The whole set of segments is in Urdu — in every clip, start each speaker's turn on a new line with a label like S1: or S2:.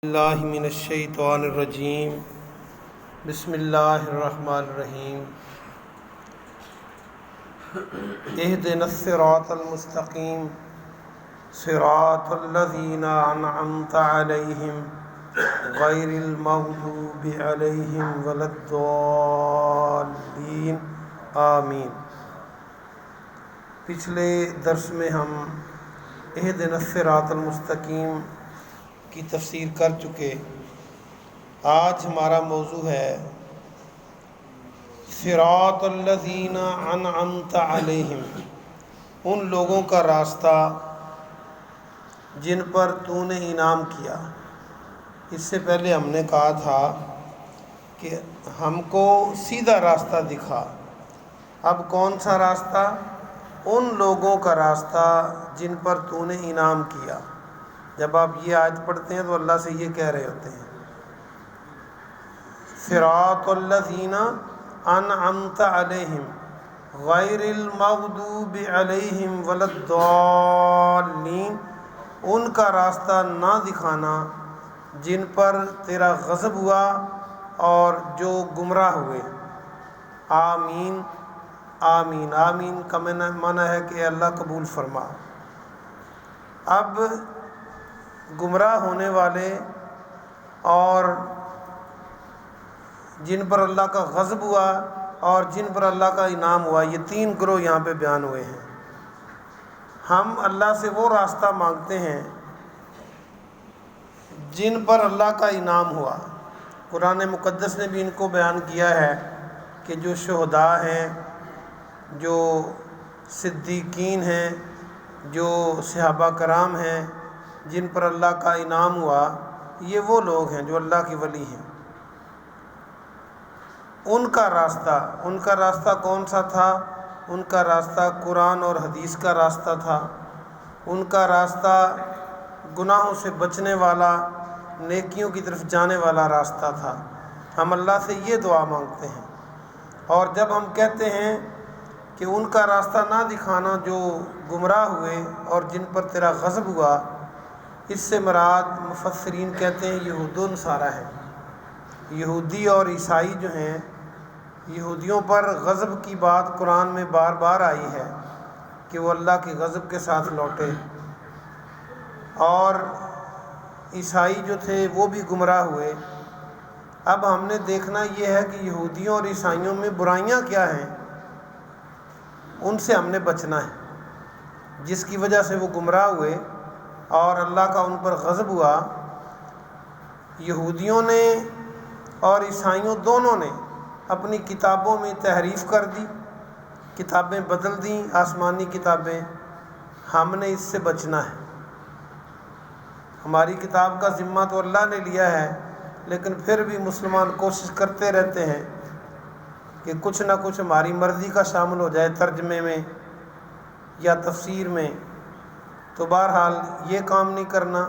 S1: اللہ من الشیطان الرجیم بسم اللہ الرحمن الرحیم اہدنا الصراط المستقیم صراط الذین انعمت علیہم غیر المغضوب علیہم ولا الضالین آمین۔ پچھلے درس میں ہم اہدنا الصراط المستقیم کی تفسیر کر چکے۔ آج ہمارا موضوع ہے صراط الذین انعمت علیہم، ان لوگوں کا راستہ جن پر تو نے انعام کیا۔ اس سے پہلے ہم نے کہا تھا کہ ہم کو سیدھا راستہ دکھا۔ اب کون سا راستہ؟ ان لوگوں کا راستہ جن پر تو نے انعام کیا۔ جب آپ یہ آیت پڑھتے ہیں تو اللہ سے یہ کہہ رہے ہوتے ہیں صراط الذین انعمت علیہم غیر المغضوب علیہم ولا الضالین، ان کا راستہ نہ دکھانا جن پر تیرا غضب ہوا اور جو گمراہ ہوئے۔ آمین آمین، آمین کا معنی ہے کہ اللہ قبول فرما۔ اب گمراہ ہونے والے اور جن پر اللہ کا غضب ہوا اور جن پر اللہ کا انعام ہوا، یہ تین گروہ یہاں پہ بیان ہوئے ہیں۔ ہم اللہ سے وہ راستہ مانگتے ہیں جن پر اللہ کا انعام ہوا۔ قرآن مقدس نے بھی ان کو بیان کیا ہے کہ جو شہداء ہیں، جو صدیقین ہیں، جو صحابہ کرام ہیں، جن پر اللہ کا انعام ہوا، یہ وہ لوگ ہیں جو اللہ کے ولی ہیں۔ ان کا راستہ کون سا تھا؟ ان کا راستہ قرآن اور حدیث کا راستہ تھا۔ ان کا راستہ گناہوں سے بچنے والا، نیکیوں کی طرف جانے والا راستہ تھا۔ ہم اللہ سے یہ دعا مانگتے ہیں، اور جب ہم کہتے ہیں کہ ان کا راستہ نہ دکھانا جو گمراہ ہوئے اور جن پر تیرا غضب ہوا، اس سے مراد مفسرین کہتے ہیں یہود و نصارہ ہے۔ یہودی اور عیسائی جو ہیں، یہودیوں پر غضب کی بات قرآن میں بار بار آئی ہے کہ وہ اللہ کے غضب کے ساتھ لوٹے، اور عیسائی جو تھے وہ بھی گمراہ ہوئے۔ اب ہم نے دیکھنا یہ ہے کہ یہودیوں اور عیسائیوں میں برائیاں کیا ہیں، ان سے ہم نے بچنا ہے، جس کی وجہ سے وہ گمراہ ہوئے اور اللہ کا ان پر غضب ہوا۔ یہودیوں نے اور عیسائیوں دونوں نے اپنی کتابوں میں تحریف کر دی، کتابیں بدل دیں، آسمانی کتابیں۔ ہم نے اس سے بچنا ہے۔ ہماری کتاب کا ذمہ تو اللہ نے لیا ہے، لیکن پھر بھی مسلمان کوشش کرتے رہتے ہیں کہ کچھ نہ کچھ ہماری مرضی کا شامل ہو جائے ترجمے میں یا تفسیر میں۔ تو بہرحال یہ کام نہیں کرنا۔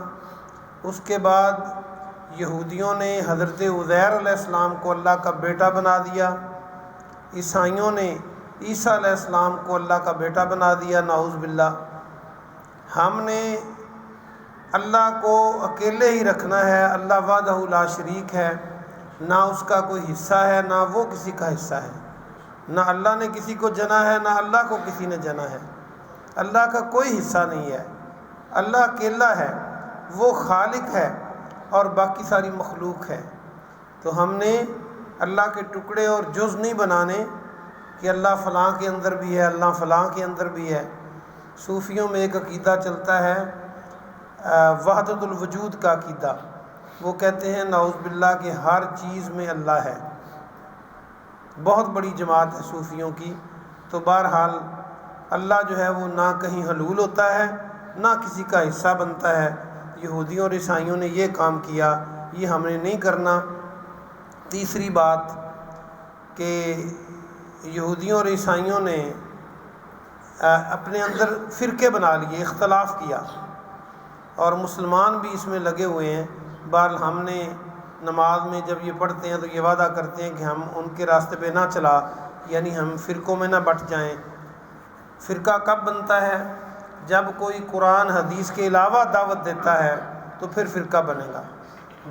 S1: اس کے بعد یہودیوں نے حضرت عزیر علیہ السلام کو اللہ کا بیٹا بنا دیا، عیسائیوں نے عیسیٰ علیہ السلام کو اللہ کا بیٹا بنا دیا، نعوذ باللہ۔ ہم نے اللہ کو اکیلے ہی رکھنا ہے، اللہ وحدہ لا شریک ہے، نہ اس کا کوئی حصہ ہے، نہ وہ کسی کا حصہ ہے، نہ اللہ نے کسی کو جنا ہے، نہ اللہ کو کسی نے جنا ہے۔ اللہ کا کوئی حصہ نہیں ہے، اللہ اکیلا ہے، وہ خالق ہے اور باقی ساری مخلوق ہے۔ تو ہم نے اللہ کے ٹکڑے اور جز نہیں بنانے کہ اللہ فلاں کے اندر بھی ہے، اللہ فلاں کے اندر بھی ہے۔ صوفیوں میں ایک عقیدہ چلتا ہے، وحدت الوجود کا عقیدہ۔ وہ کہتے ہیں نعوذ باللہ کہ ہر چیز میں اللہ ہے۔ بہت بڑی جماعت ہے صوفیوں کی۔ تو بہرحال اللہ جو ہے وہ نہ کہیں حلول ہوتا ہے، نہ کسی کا حصہ بنتا ہے۔ یہودیوں اور عیسائیوں نے یہ کام کیا، یہ ہم نے نہیں کرنا۔ تیسری بات کہ یہودیوں اور عیسائیوں نے اپنے اندر فرقے بنا لیے، اختلاف کیا، اور مسلمان بھی اس میں لگے ہوئے ہیں۔ بہرحال ہم نے نماز میں جب یہ پڑھتے ہیں تو یہ وعدہ کرتے ہیں کہ ہم ان کے راستے پہ نہ چلا، یعنی ہم فرقوں میں نہ بٹ جائیں۔ فرقہ کب بنتا ہے؟ جب کوئی قرآن حدیث کے علاوہ دعوت دیتا ہے تو پھر فرقہ بنے گا۔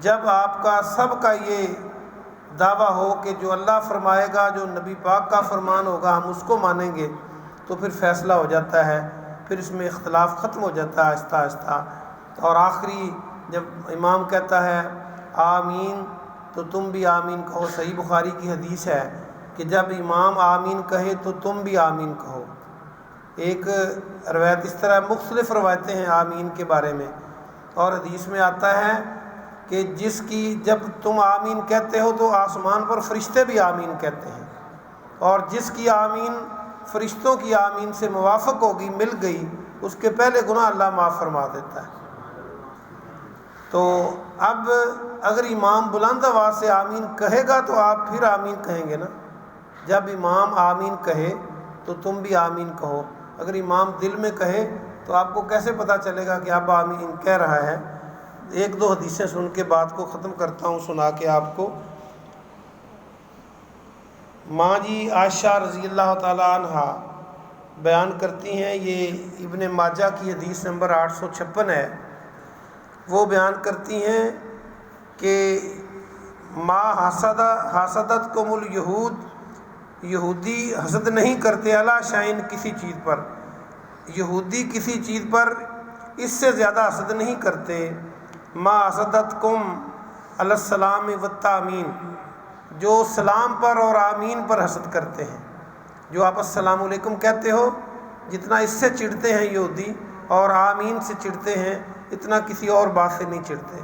S1: جب آپ کا سب کا یہ دعویٰ ہو کہ جو اللہ فرمائے گا، جو نبی پاک کا فرمان ہوگا، ہم اس کو مانیں گے، تو پھر فیصلہ ہو جاتا ہے، پھر اس میں اختلاف ختم ہو جاتا ہے آہستہ آہستہ۔ اور آخری جب امام کہتا ہے آمین تو تم بھی آمین کہو، صحیح بخاری کی حدیث ہے کہ جب امام آمین کہے تو تم بھی آمین کہو۔ ایک روایت اس طرح، مختلف روایتیں ہیں آمین کے بارے میں، اور حدیث میں آتا ہے کہ جس کی جب تم آمین کہتے ہو تو آسمان پر فرشتے بھی آمین کہتے ہیں، اور جس کی آمین فرشتوں کی آمین سے موافق ہوگی، مل گئی، اس کے پہلے گناہ اللہ معاف فرما دیتا ہے۔ تو اب اگر امام بلند آواز سے آمین کہے گا تو آپ پھر آمین کہیں گے نا۔ جب امام آمین کہے تو تم بھی آمین کہو۔ اگر امام دل میں کہے تو آپ کو کیسے پتہ چلے گا کہ اب آمین کہہ رہا ہے؟ ایک دو حدیثیں سن کے بات کو ختم کرتا ہوں، سنا کے آپ کو۔ ماں جی عائشہ رضی اللہ تعالی عنہ بیان کرتی ہیں، یہ ابن ماجہ کی حدیث نمبر 856 ہے۔ وہ بیان کرتی ہیں کہ ما حسدتکم الیہود، یہودی حسد نہیں کرتے علی شیء کسی چیز پر، یہودی کسی چیز پر اس سے زیادہ حسد نہیں کرتے، ما حسدتکم علی السلام والتامین، جو سلام پر اور آمین پر حسد کرتے ہیں۔ جو آپ السلام علیکم کہتے ہو، جتنا اس سے چڑھتے ہیں یہودی اور آمین سے چڑھتے ہیں، اتنا کسی اور بات سے نہیں چڑھتے۔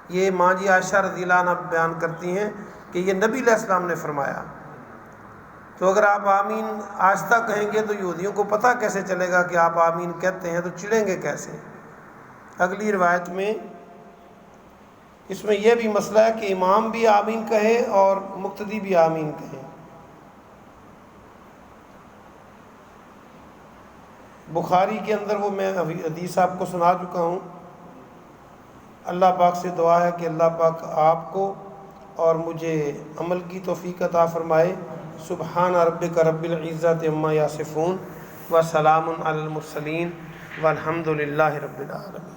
S1: یہ ماں جی عائشہ رضی اللہ عنہ بیان کرتی ہیں کہ یہ نبی علیہ السلام نے فرمایا۔ تو اگر آپ آمین آہستہ کہیں گے تو یہودیوں کو پتہ کیسے چلے گا کہ آپ آمین کہتے ہیں، تو چڑھیں گے کیسے؟ اگلی روایت میں اس میں یہ بھی مسئلہ ہے کہ امام بھی آمین کہے اور مقتدی بھی آمین کہے۔ بخاری کے اندر وہ میں حدیث آپ کو سنا چکا ہوں۔ اللہ پاک سے دعا ہے کہ اللہ پاک آپ کو اور مجھے عمل کی توفیق عطا فرمائے۔ سبحان ربک رب العزت عما یصفون وسلام علی المرسلین والحمد للہ رب العالمین۔